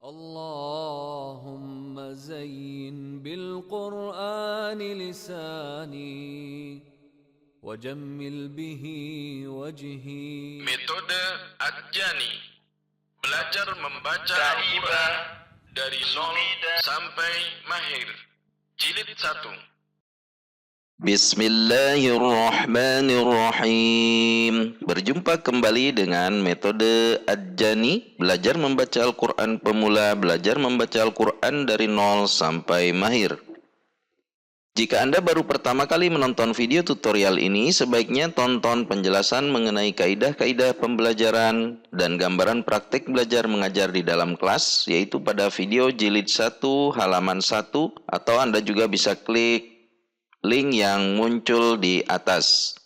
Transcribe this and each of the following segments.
اللهم زين بالقرآن لساني وجمل به وجهي. Metode Ad-Jani, belajar membaca Al-Quran dari nol sampai mahir. Jilid 1. Bismillahirrahmanirrahim. Berjumpa kembali dengan metode Ad-Jani, belajar membaca Al-Quran pemula, belajar membaca Al-Quran dari nol sampai mahir. Jika Anda baru pertama kali menonton video tutorial ini, sebaiknya tonton penjelasan mengenai kaidah-kaidah pembelajaran dan gambaran praktik belajar mengajar di dalam kelas, yaitu pada video jilid 1 halaman 1, atau Anda juga bisa klik link yang muncul di atas.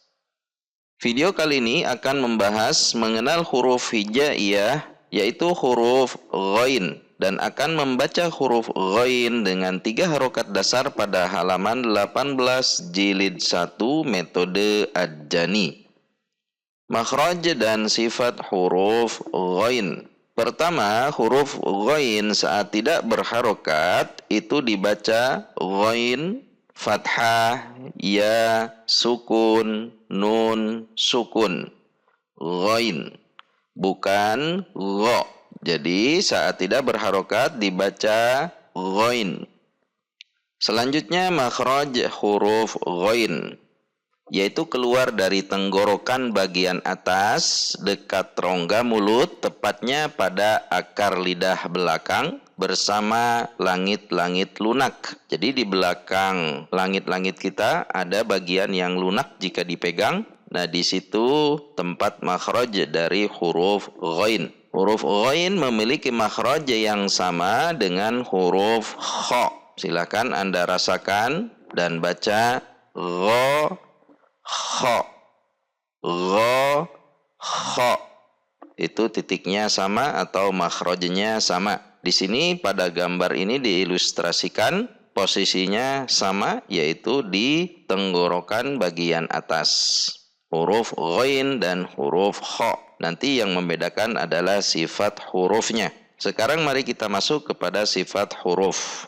Video kali ini akan membahas mengenal huruf hijaiyah, yaitu huruf ghain, dan akan membaca huruf ghain dengan 3 harokat dasar pada halaman 18 jilid 1 metode Ad-Jani. Makhraj dan sifat huruf ghain. Pertama, huruf ghain saat tidak berharokat itu dibaca ghain, fathah, ya, sukun, nun, sukun. Ghain, bukan gha. Jadi saat tidak berharokat dibaca ghain. Selanjutnya makhraj huruf ghain, yaitu keluar dari tenggorokan bagian atas dekat rongga mulut, tepatnya pada akar lidah belakang bersama langit-langit lunak. Jadi di belakang langit-langit kita ada bagian yang lunak jika dipegang. Nah, di situ tempat makhraj dari huruf ghain. Huruf ghain memiliki makhraj yang sama dengan huruf kha. Silakan Anda rasakan dan baca gha, kha, gha, kha. Itu titiknya sama atau makhrajnya sama. Di sini pada gambar ini diilustrasikan posisinya sama, yaitu di tenggorokan bagian atas. Huruf ghain dan huruf kha. Nanti yang membedakan adalah sifat hurufnya. Sekarang mari kita masuk kepada sifat huruf.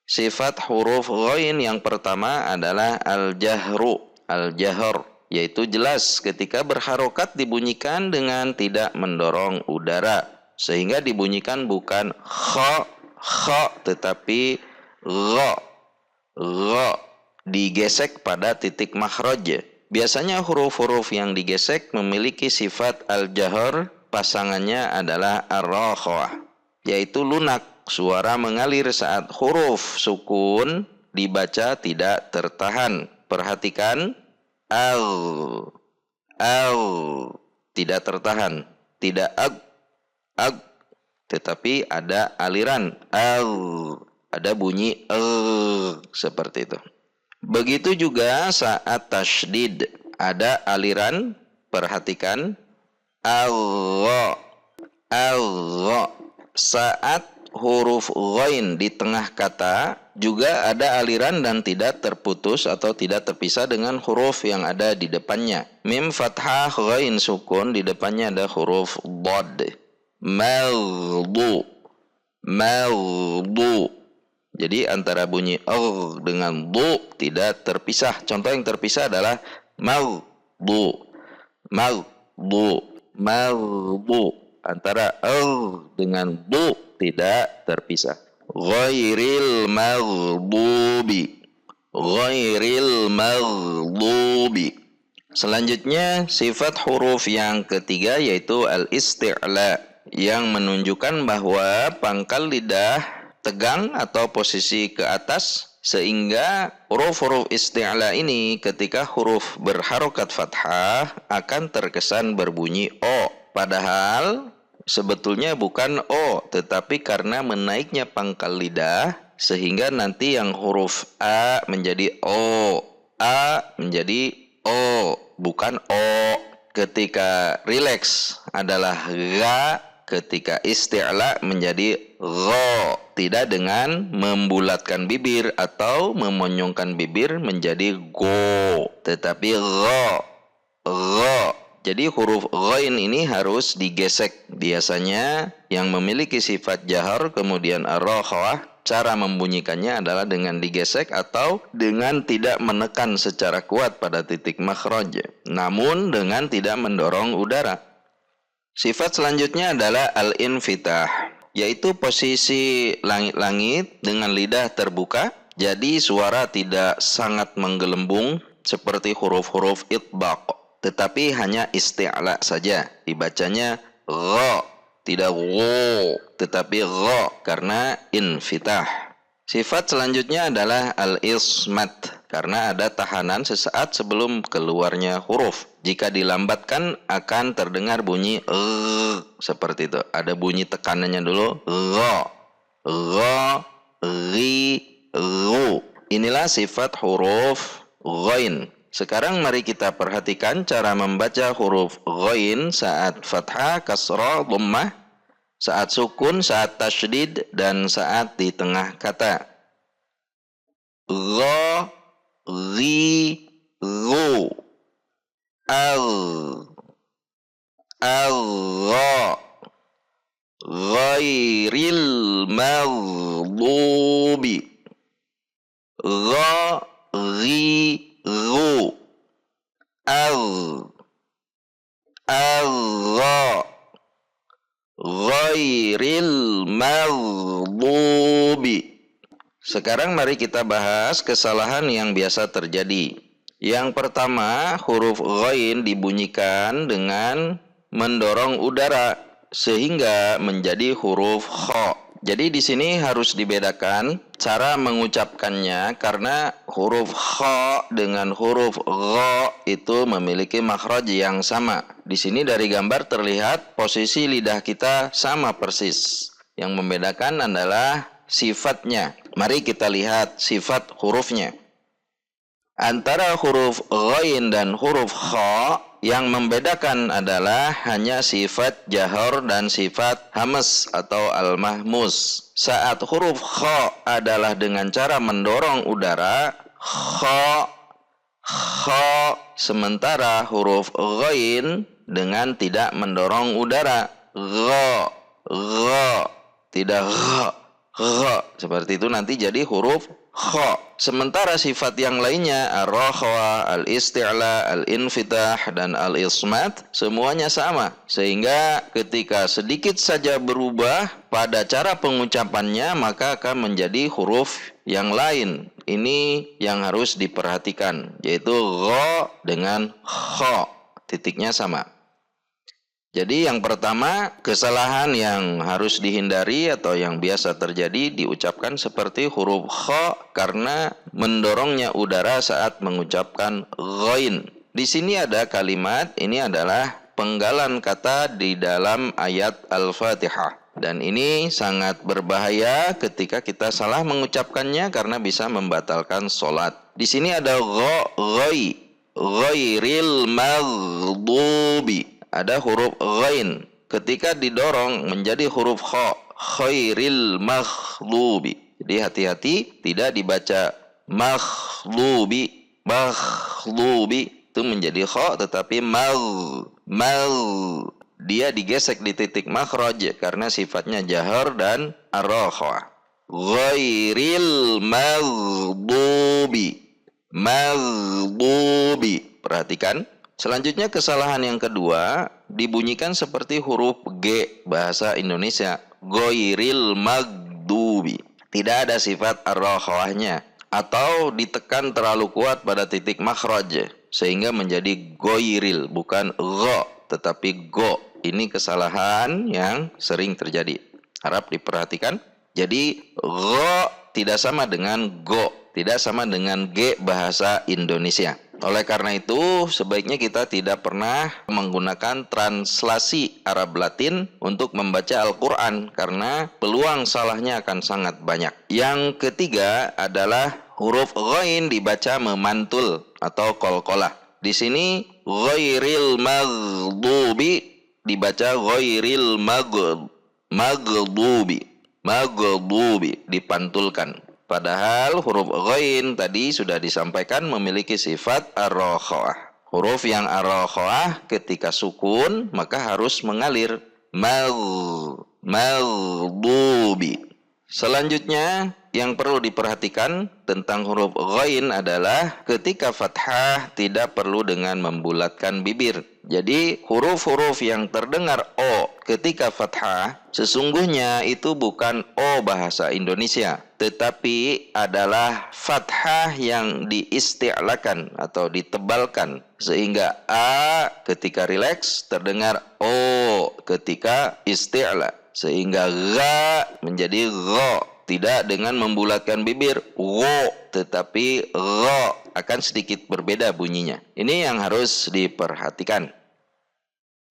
Sifat huruf ghain yang pertama adalah al-jahru, al-jahr, yaitu jelas ketika berharokat dibunyikan dengan tidak mendorong udara, sehingga dibunyikan bukan kha, kha, tetapi gha, gha, digesek pada titik makhraj. Biasanya huruf-huruf yang digesek memiliki sifat al-jahr, pasangannya adalah ar-rakhawah, yaitu lunak. Suara mengalir saat huruf sukun dibaca tidak tertahan. Perhatikan, al, tidak tertahan, tidak ag, tetapi ada aliran, ada bunyi seperti itu. Begitu juga saat tasydid, ada aliran. Perhatikan, Allah. Saat huruf ghain di tengah kata juga ada aliran dan tidak terputus atau tidak terpisah dengan huruf yang ada di depannya. Mim fathah, ghain sukun, di depannya ada huruf dhad. Maghdu, maghdu. Jadi antara bunyi dengan du tidak terpisah. Contoh yang terpisah adalah maghdu, maghdu, maghdu. Antara dengan du tidak terpisah. Ghairil maghdubi, ghairil maghdubi. Selanjutnya sifat huruf yang ketiga yaitu al-isti'la, yang menunjukkan bahwa pangkal lidah tegang atau posisi ke atas, sehingga huruf-huruf isti'la ini ketika huruf berharokat fathah akan terkesan berbunyi o, padahal sebetulnya bukan o, tetapi karena menaiknya pangkal lidah sehingga nanti yang huruf a menjadi o, a menjadi o, bukan o. Ketika rileks adalah ga, ketika isti'la menjadi gha, tidak dengan membulatkan bibir atau memonyongkan bibir menjadi go, tetapi gha, gha, Jadi huruf ghain ini harus digesek. Biasanya yang memiliki sifat jahar kemudian ar-rakhawah, cara membunyikannya adalah dengan digesek atau dengan tidak menekan secara kuat pada titik makhraj, namun dengan tidak mendorong udara. Sifat selanjutnya adalah al-infitah, yaitu posisi langit-langit dengan lidah terbuka. Jadi suara tidak sangat menggelembung seperti huruf-huruf itbaq, tetapi hanya isti'la saja. Dibacanya gha, tidak gho, tetapi gha karena infitah. Sifat selanjutnya adalah al-ismat, karena ada tahanan sesaat sebelum keluarnya huruf. Jika dilambatkan akan terdengar bunyi seperti itu. Ada bunyi tekanannya dulu, gha, gha, ri, ru. Inilah sifat huruf ghain. Sekarang mari kita perhatikan cara membaca huruf ghain saat fathah, kasrah, dhammah, saat sukun, saat tasydid, dan saat di tengah kata. Gha, ri, ru. Al, al-gha, ghairil maghdubi. Gha, ri, ru. Al, al-gha, ghairil maghdubi. Sekarang mari kita bahas kesalahan yang biasa terjadi. Yang pertama, huruf ghain dibunyikan dengan mendorong udara sehingga menjadi huruf kha. Jadi di sini harus dibedakan cara mengucapkannya karena huruf kha dengan huruf gha itu memiliki makhraj yang sama. Di sini dari gambar terlihat posisi lidah kita sama persis. Yang membedakan adalah sifatnya. Mari kita lihat sifat hurufnya. Antara huruf ghain dan huruf kha, yang membedakan adalah hanya sifat jahar dan sifat hamas atau al-mahmus. Saat huruf kha adalah dengan cara mendorong udara, kha, kha, sementara huruf ghain dengan tidak mendorong udara, gha, gha, tidak gha, gha. Seperti itu nanti jadi huruf kha. Sementara sifat yang lainnya ar-rakhawah, al-isti'la, al-infitah, dan al-ismat semuanya sama. Sehingga ketika sedikit saja berubah pada cara pengucapannya maka akan menjadi huruf yang lain. Ini yang harus diperhatikan, yaitu gha dengan kha. Titiknya sama. Jadi yang pertama, kesalahan yang harus dihindari atau yang biasa terjadi diucapkan seperti huruf kha karena mendorongnya udara saat mengucapkan ghain. Di sini ada kalimat, ini adalah penggalan kata di dalam ayat Al-Fatihah. Dan ini sangat berbahaya ketika kita salah mengucapkannya karena bisa membatalkan sholat. Di sini ada ghai, ghairil maghdubi. Ada huruf ghain. Ketika didorong menjadi huruf kha, khairil maghdubi. Jadi hati-hati tidak dibaca maghdubi, maghdubi itu menjadi kha tetapi dia digesek di titik makhraj karena sifatnya jahar dan ar-rakhawah. Ghairil maghdubi, maghdubi. Perhatikan. Selanjutnya kesalahan yang kedua dibunyikan seperti huruf G bahasa Indonesia, ghairil maghdubi. Tidak ada sifat ar-rakhawahnya atau ditekan terlalu kuat pada titik makhraj sehingga menjadi ghairil, bukan gha tetapi go. Ini kesalahan yang sering terjadi. Harap diperhatikan. Jadi gha tidak sama dengan go, tidak sama dengan G bahasa Indonesia. Oleh karena itu, sebaiknya kita tidak pernah menggunakan translasi Arab Latin untuk membaca Al-Quran karena peluang salahnya akan sangat banyak. Yang ketiga adalah huruf ghain dibaca memantul atau qalqalah. Di sini ghairil maghdubi dibaca ghairil maghdubi, maghdubi dipantulkan. Padahal huruf ghain tadi sudah disampaikan memiliki sifat ar-rakhawah. Huruf yang ar-rokhawah ketika sukun maka harus mengalir. Maghdubi. Selanjutnya yang perlu diperhatikan tentang huruf ghain adalah ketika fathah tidak perlu dengan membulatkan bibir. Jadi huruf-huruf yang terdengar O ketika fathah sesungguhnya itu bukan O bahasa Indonesia, tetapi adalah fathah yang diisti'lakan atau ditebalkan. Sehingga A ketika rileks terdengar O ketika isti'la. Sehingga Gha menjadi Gha. Tidak dengan membulatkan bibir Gho, tetapi Gha akan sedikit berbeda bunyinya. Ini yang harus diperhatikan.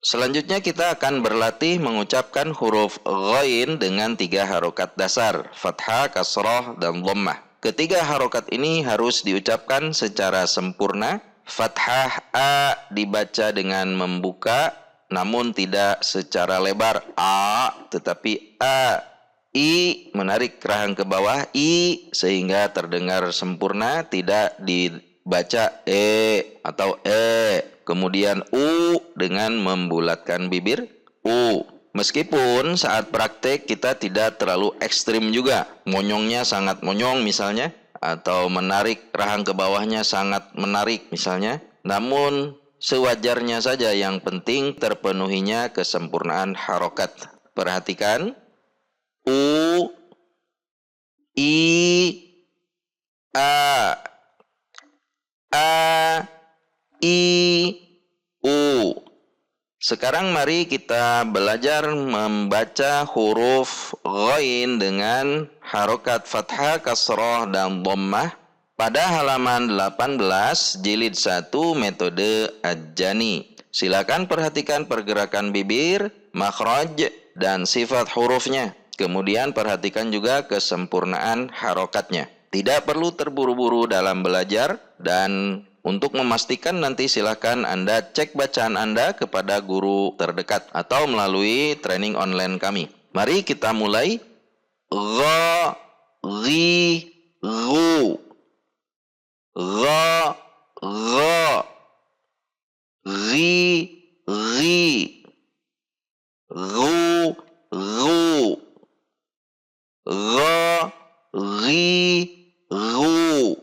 Selanjutnya kita akan berlatih mengucapkan huruf ghain dengan 3 harokat dasar, fathah, kasrah, dan dhammah. Ketiga harokat ini harus diucapkan secara sempurna. Fathah A dibaca dengan membuka, namun tidak secara lebar A, tetapi A. I menarik rahang ke bawah I sehingga terdengar sempurna, tidak dibaca E atau E. Kemudian U dengan membulatkan bibir U. Meskipun saat praktek kita tidak terlalu ekstrim juga, monyongnya sangat monyong misalnya, atau menarik rahang ke bawahnya sangat menarik misalnya, namun sewajarnya saja, yang penting terpenuhinya kesempurnaan harokat. Perhatikan U, I, A, I, U. Sekarang mari kita belajar membaca huruf ghain dengan harokat fathah, kasrah, dan dhammah pada halaman 18 jilid 1 metode Ad-Jani. Silakan perhatikan pergerakan bibir, makhraj, dan sifat hurufnya. Kemudian perhatikan juga kesempurnaan harokatnya. Tidak perlu terburu-buru dalam belajar, dan untuk memastikan nanti silakan Anda cek bacaan Anda kepada guru terdekat atau melalui training online kami. Mari kita mulai. Gha, ghi, ghu. Gha, gha. Ghi, ghi. Ghu, ghu. Gha, ghi, ghu.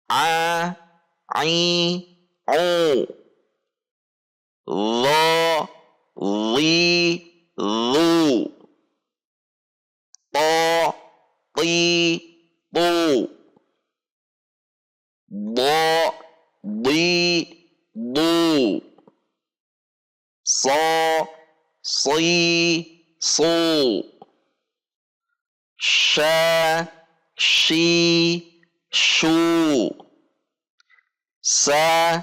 A, I, U. Lo, li, lu. To, ti, tu. Bo, di, du. So, si, su. Sha, shi, shu. Sa,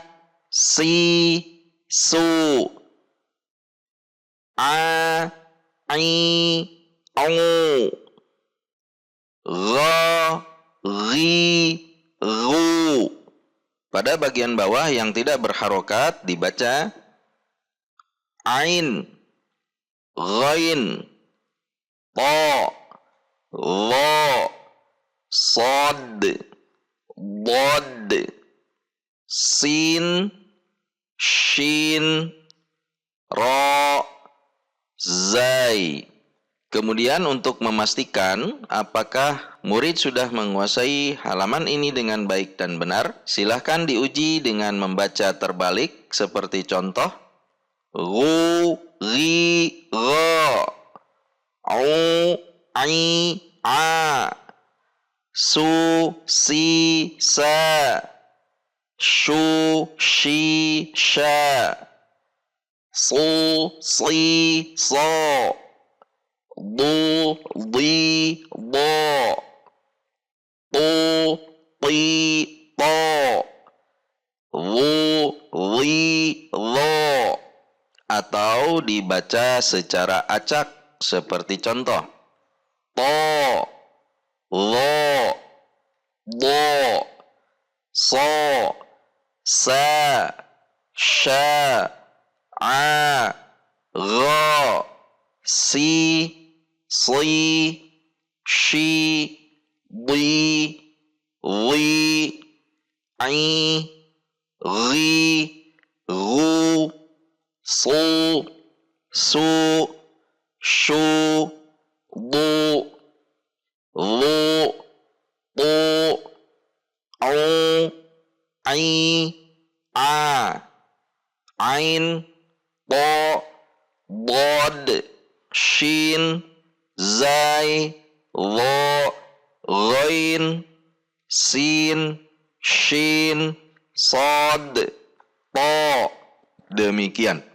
si, su. A, I, au. Gha, ghi, ghu. Pada bagian bawah yang tidak berharokat dibaca ain, ghain, ta, la, sad, dad, sin, shin, ra, zai. Kemudian untuk memastikan apakah murid sudah menguasai halaman ini dengan baik dan benar, silahkan diuji dengan membaca terbalik seperti contoh. Gu, ri, ra. Au, ai, a. Su, si, sa. Shu, shi, sha. Su, si, so. Du, di, do. Tu, ti, to. Wu, li, lo. Atau dibaca secara acak seperti contoh. To, lo, do, so, sa, sha, a, gha, si, shi, di, li, ai, ghi, ghu, su, su, shu, du, lu, tu, au, ai, a, ain, to, bod, shin, zai, lo, ghain, sin, shin, sod, to. Demikian.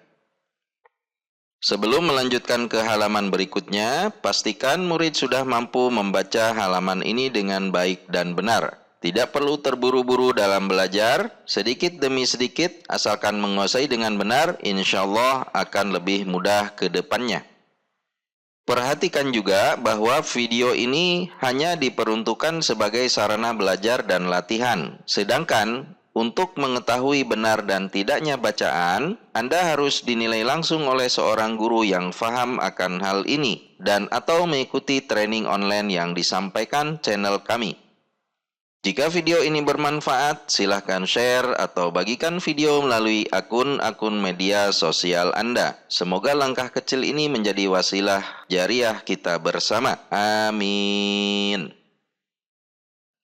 Sebelum melanjutkan ke halaman berikutnya, pastikan murid sudah mampu membaca halaman ini dengan baik dan benar. Tidak perlu terburu-buru dalam belajar, sedikit demi sedikit, asalkan menguasai dengan benar, insya Allah akan lebih mudah ke depannya. Perhatikan juga bahwa video ini hanya diperuntukkan sebagai sarana belajar dan latihan, sedangkan untuk mengetahui benar dan tidaknya bacaan, Anda harus dinilai langsung oleh seorang guru yang faham akan hal ini dan atau mengikuti training online yang disampaikan channel kami. Jika video ini bermanfaat, silahkan share atau bagikan video melalui akun-akun media sosial Anda. Semoga langkah kecil ini menjadi wasilah jariah kita bersama. Amin.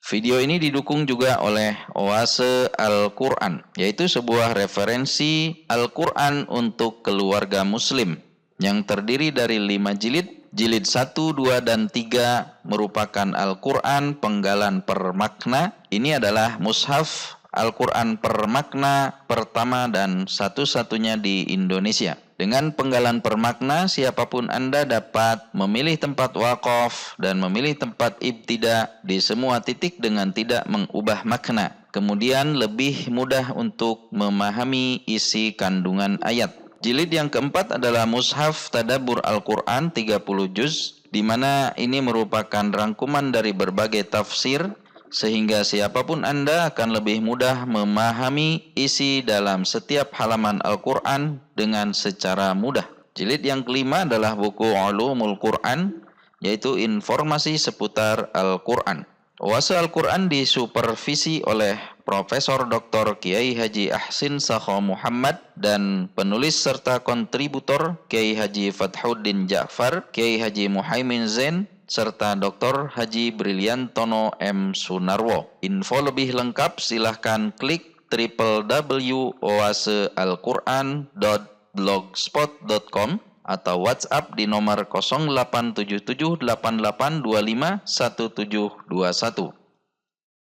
Video ini didukung juga oleh Oase Al-Quran, yaitu sebuah referensi Al-Quran untuk keluarga muslim yang terdiri dari 5 jilid. Jilid 1, 2, dan 3 merupakan Al-Quran penggalan per makna. Ini adalah mushaf Al-Quran per makna pertama dan satu-satunya di Indonesia. Dengan penggalan per makna, siapapun Anda dapat memilih tempat wakaf dan memilih tempat ibtida di semua titik dengan tidak mengubah makna. Kemudian lebih mudah untuk memahami isi kandungan ayat. Jilid yang keempat adalah Mushaf Tadabbur Al-Quran 30 juz, di mana ini merupakan rangkuman dari berbagai tafsir, sehingga siapapun Anda akan lebih mudah memahami isi dalam setiap halaman Al-Quran dengan secara mudah. Jilid yang kelima adalah buku Ulumul Quran, yaitu informasi seputar Al-Quran. Oase Al-Quran disupervisi oleh Profesor Dr. Kiai Haji Ahsin Sakho Muhammad dan penulis serta kontributor Kiai Haji Fathuddin Ja'far, Kiai Haji Muhaimin Zain, serta Dr. Haji Briliantono M. Sunarwo. Info lebih lengkap silahkan klik www.oasealquran.blogspot.com atau WhatsApp di nomor 087788251721.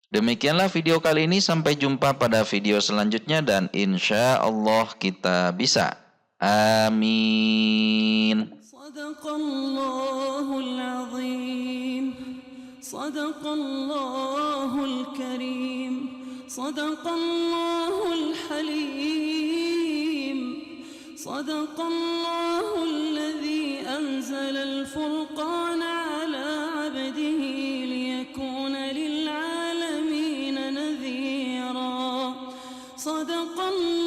Demikianlah video kali ini, sampai jumpa pada video selanjutnya dan insya Allah kita bisa. Amin. Sadaqallahul azim, sadaqallahul karim, sadaqallahul halim, sadaqallahul ladzi anzalal furqana ala abdihi liyakuna lil alamin nadhira. Sadaqallahu